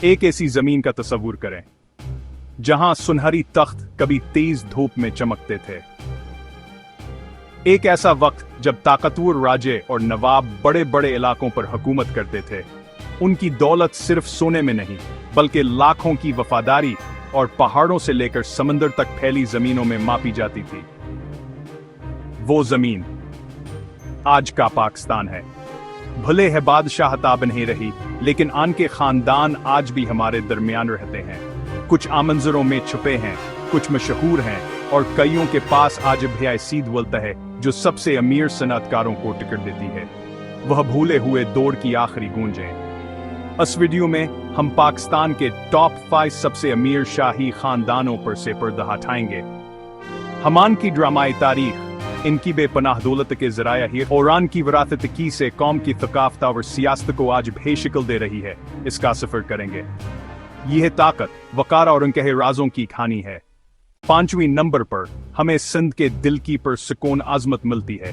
एक ऐसी जमीन का तस्वुर करें जहां सुनहरी तख्त कभी तेज धूप में चमकते थे। एक ऐसा वक्त जब ताकतवर राजे और नवाब बड़े बड़े इलाकों पर हुकूमत करते थे। उनकी दौलत सिर्फ सोने में नहीं बल्कि लाखों की वफादारी और पहाड़ों से लेकर समंदर तक फैली जमीनों में मापी जाती थी। वो जमीन आज का पाकिस्तान है। भले है बादशाहता नहीं रही, लेकिन आन के खानदान आज भी हमारे दरमियान रहते हैं। कुछ आमंजरों में छुपे हैं, कुछ मशहूर हैं और कईयों के पास आज भी ऐसी दौलत है जो सबसे अमीर सनअतकारों को टिकट देती है। वह भूले हुए दौर की आखिरी गूंजें। इस वीडियो में हम पाकिस्तान के टॉप 5 सबसे अमीर शाही खानदानों पर से पर्दा हटाएंगे। हमान की ड्रामाई तारीख, इनकी बेपनाह दौलत के जराया और की विरासत की से कौम की थकाफत और सियासत को आज बेशक्ल दे रही है, इसका सफर करेंगे। यह ताकत, वकार और उनके राजों की कहानी है। 5वें नंबर पर हमें सिंध के दिल की पुरसुकून आजमत मिलती है।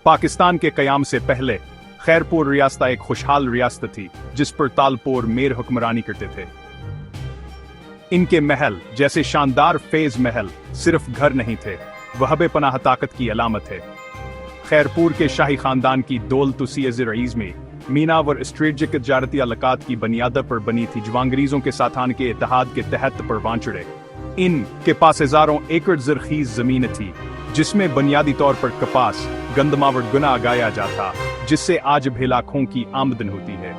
पाकिस्तान के कयाम से पहले खैरपुर रियासत एक खुशहाल रियासत थी जिस पर तालपुर मेर हुक्मरानी करते थे। इनके महल जैसे शानदार फेज महल सिर्फ घर नहीं थे, वह बेपनाह ताकत की अलामत है। खैरपुर के शाही खानदान की दौलत उसी अज़ीज़ में मीनावर स्ट्रेटजिक तजारती अलकात की बुनियाद पर बनी थी जो अंग्रेजों के साथ आन के इत्तेहाद के तहत परवान चढ़े। इन के पास हजारों एकड़ ज़रख़ीज़ जमीन थी जिसमें बुनियादी तौर पर कपास, गंदमावर गुना उगाया जाता, जिससे आज भी लाखों की आमदन होती है।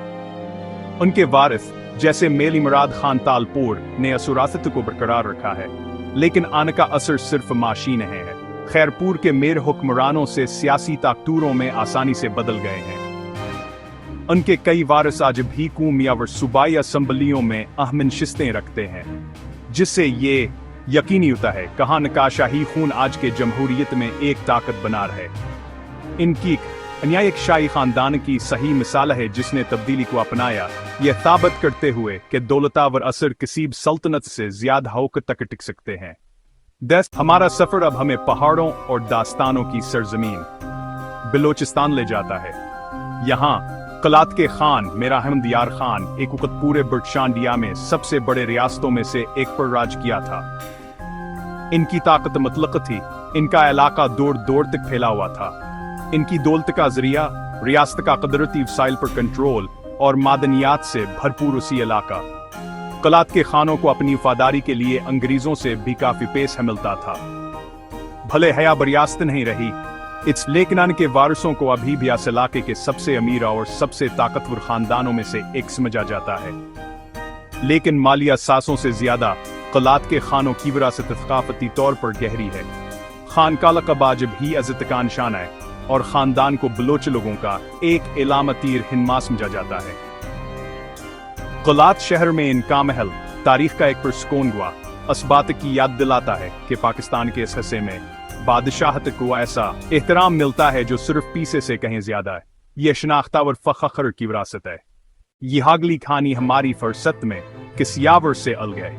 उनके वारिस जैसे मेली मुराद खान तालपुर ने असुरासत को बरकरार रखा है, लेकिन आन का असर सिर्फ माशी नहीं है। खैरपुर के मेर हुक्मरानों से सियासी ताकतूरों में आसानी से बदल गए हैं। उनके कई वारिस आज भी कौमी और सूबाई असम्बलियों में अहम नशिस्तें रखते हैं, जिससे ये यकीनी होता है कहाँ का शाही खून आज के जमहूरियत में एक ताकत बना रहे। इनकी अन्याय एक शाही खानदान की सही मिसाल है जिसने तब्दीली को अपनाया, यह साबित करते हुए कि दौलतावर असर किसी सल्तनत से ज्यादा होकर तक टिक सकते हैं। हमारा सफर अब हमें पहाड़ों और दास्तानों की सरजमीन बलोचिस्तान ले जाता है। यहाँ कलात के खान मेरा अहमद यार खान एक वक्त पूरे बर्शांडिया में सबसे बड़े रियासतों में से एक पर राज किया था। इनकी ताकत मुतलक थी, इनका इलाका दूर दूर तक फैला हुआ था। इनकी दौलत का जरिया रियासत का कुदरती वसाइल पर कंट्रोल और मादनियात से भरपूर उसी इलाका। कलात के खानों को अपनी वफादारी के लिए अंग्रेजों से भी काफी पैसा मिलता था। भले हया बरियासत नहीं रही, लेकिन के वारिसों को अभी भी इस इलाके के सबसे अमीर और सबसे ताकतवर खानदानों में से एक समझा जाता है। लेकिन माली असासों से ज्यादा कलात के खानों की विरासत थकाफती तौर पर गहरी है। खान का लक़ब आज भी इज़्ज़त का निशान है और खानदान को बलोच लोगों का एक इलामतीर हिन्मा समझा जाता है। कलात शहर में इनका महल तारीख का एक पुरस्कून हुआ इस बात की याद दिलाता है कि पाकिस्तान के इस हिस्से में बादशाहत को ऐसा एहतराम मिलता है जो सिर्फ पीसे से कहीं ज्यादा है। यह शनाख्ता और फख्र की विरासत है। यह अगली कहानी हमारी फरसत में किसियावर से अलग है।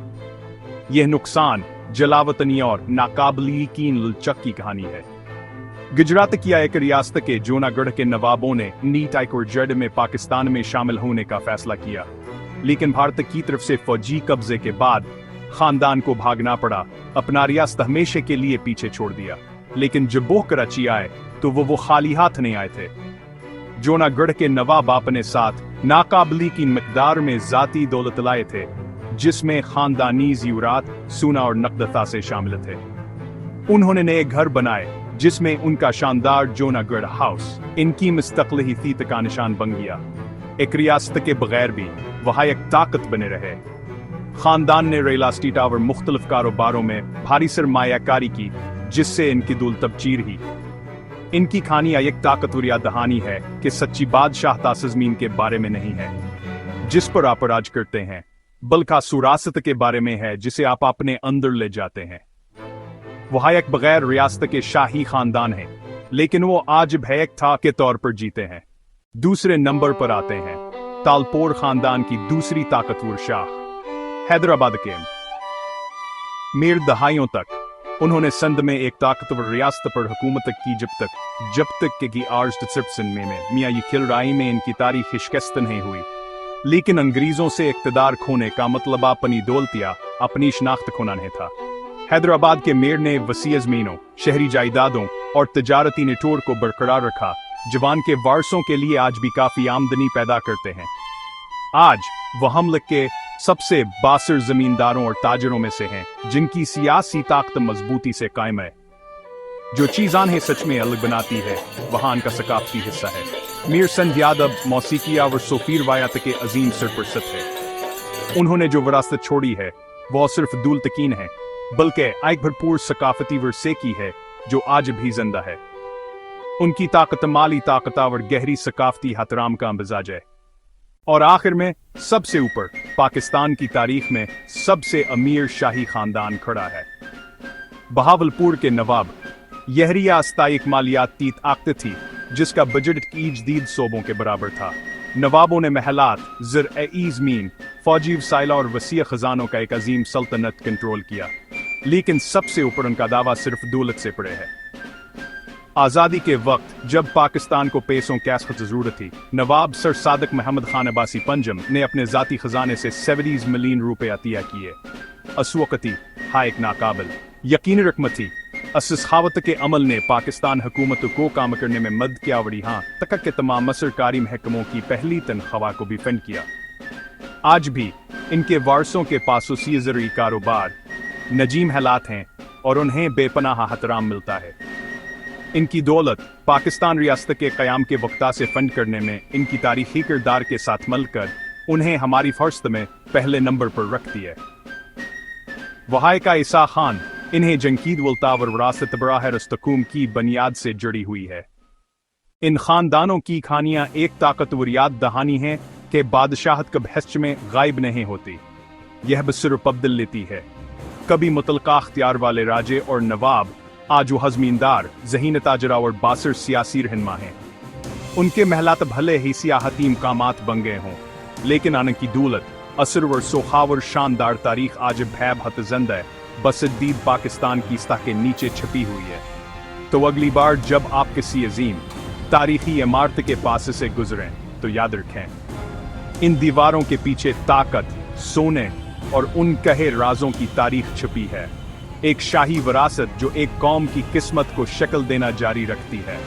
यह नुकसान, जलावतनी और नाकाबिल यकीन लचक की कहानी है। गुजरात की एक रियासत के जूनागढ़ के नवाबों ने नीट और जड़ में पाकिस्तान में शामिल होने का फैसला किया, लेकिन भारत की तरफ से फौजी कब्जे के बाद खानदान को भागना पड़ा, अपना रियासत हमेशा के लिए पीछे छोड़ दिया। लेकिन जब वो कराची आए तो वो खाली हाथ नहीं आए थे। जूनागढ़ के नवाब अपने साथ नाकाबिली की मकदार में जाती दौलत लाए थे, जिसमें खानदानी ज़ीवरात, सोना और नकदता से शामिल थे। उन्होंने नए घर बनाए जिसमें उनका शानदार जूनागढ़ हाउस इनकी मुस्तक़िल हिसीयत का निशान बन गया। एक रियासत के बगैर भी वहाँ एक ताकत बने रहे। खानदान ने रियल एस्टेट और मुख्तलिफ कारोबारों में भारी सरमायाकारी की, जिससे इनकी दौलत तबचीर ही। इनकी कहानी एक ताकतवर याद दहानी है कि सच्ची बादशाह तासमीन के बारे में नहीं है जिस पर आप राज करते हैं, बल्कि सुरासत के बारे में है जिसे आप अपने अंदर ले जाते हैं। वह एक बगैर रियासत के शाही खानदान है, लेकिन वो आज भयक था के तौर पर जीते हैं। दूसरे नंबर पर आते हैं तालपुर खानदान की दूसरी ताकतवर शाख, हैदराबाद के मीर दहाइयों तक उन्होंने सिंध में एक ताकतवर रियासत पर हुकूमत की जब तक कि आर्ज में मियाँ यकील राई में इनकी तारीख शिकस्त नहीं हुई। लेकिन अंग्रेजों से इक़्तिदार खोने का मतलब अपनी दौलत या अपनी शनाख्त खोना नहीं था। हैदराबाद के मेयर ने वसीअ ज़मीनों, शहरी जायदादों और तजारती नेटवर्क को बरकरार रखा, जवान के वारसों के लिए आज भी काफी आमदनी पैदा करते हैं। आज वह मुल्क के सबसे बासर जमींदारों और ताजरों में से हैं, जिनकी सियासी ताकत मजबूती से कायम है। जो चीज़ इन्हें सच में अलग बनाती है, वह इनका सकाफती हिस्सा है। मीर संध यादव मौसीकिया और सोफी रवायत के अजीम सरपरस्त है। उन्होंने जो विरासत छोड़ी है वह सिर्फ दूल तकीन है, बल्कि एक भरपूर सकाफती विरसे की है जो आज भी जिंदा है। उनकी ताकत माली ताकत और गहरी सकाफती हतराम का मिजाज है। और आखिर में सबसे ऊपर पाकिस्तान की तारीख में सबसे अमीर शाही खानदान खड़ा है। बहावलपुर के नवाब यहरिया अस्तायक मालियाती ताकत थी, जिसका बजट कीज दीद सोबों के बराबर था। नवाबों ने महलात, ज़मीन, फौजी वसाइल और वसीअ खजानों का एक अजीम सल्तनत कंट्रोल किया, लेकिन सबसे ऊपर उनका दावा सिर्फ दौलत से पड़े है। आज़ादी के वक्त जब पाकिस्तान को पैसों की सख्त ज़रूरत थी, नवाब सर सादक महमद खान अब्बासी पंजम ने अपने ज़ाती खजाने से 70 मिलियन रुपए अतिया किए। असवकती हाइक नाकाबिल यकीन रकमती असखावत के अमल ने पाकिस्तान हुकूमत को काम करने में मदद किया और यहाँ तक के तमाम सरकारी महकमों की पहली तनख्वाह को भी फंड किया। आज भी इनके वारसों के पास उसी ज़रूरी कारोबार नजीम हालात हैं और उन्हें बेपनाह हतराम मिलता है। इनकी दौलत पाकिस्तान रियासत के क़याम के वक्ता से फंड करने में इनकी तारीखी किरदार के साथ मिलकर उन्हें हमारी फहरिस्त में पहले नंबर पर रखती है। वहाय का ईसा खान इन्हें जंकीद वल्तावर विरासत बराह रस्तकूम की बुनियाद से जुड़ी हुई है। इन खानदानों की कहानियां एक ताकतवर याद दहानी है कि बादशाहत कब हश्च में गायब नहीं होती, यह बसर बदल लेती है। कभी मुतलका अख्तियार वाले राजे और नवाब आज वो हजमींदार, ज़हीन ताजरा और बासर सियासी रहनुमा हैं। उनके महलात भले ही सियाहती मकामात बन गए हों, लेकिन आने की दौलत, असर व सोखावर शानदार तारीख आज भैब जिंदा है, बसदीद पाकिस्तान की सतह के नीचे छपी हुई है। तो अगली बार जब आप किसी अजीम तारीखी इमारत के पास से गुजरें तो याद रखें, इन दीवारों के पीछे ताकत, सोने और उन कहे राजों की तारीख छुपी है। एक शाही विरासत जो एक कौम की किस्मत को शक्ल देना जारी रखती है।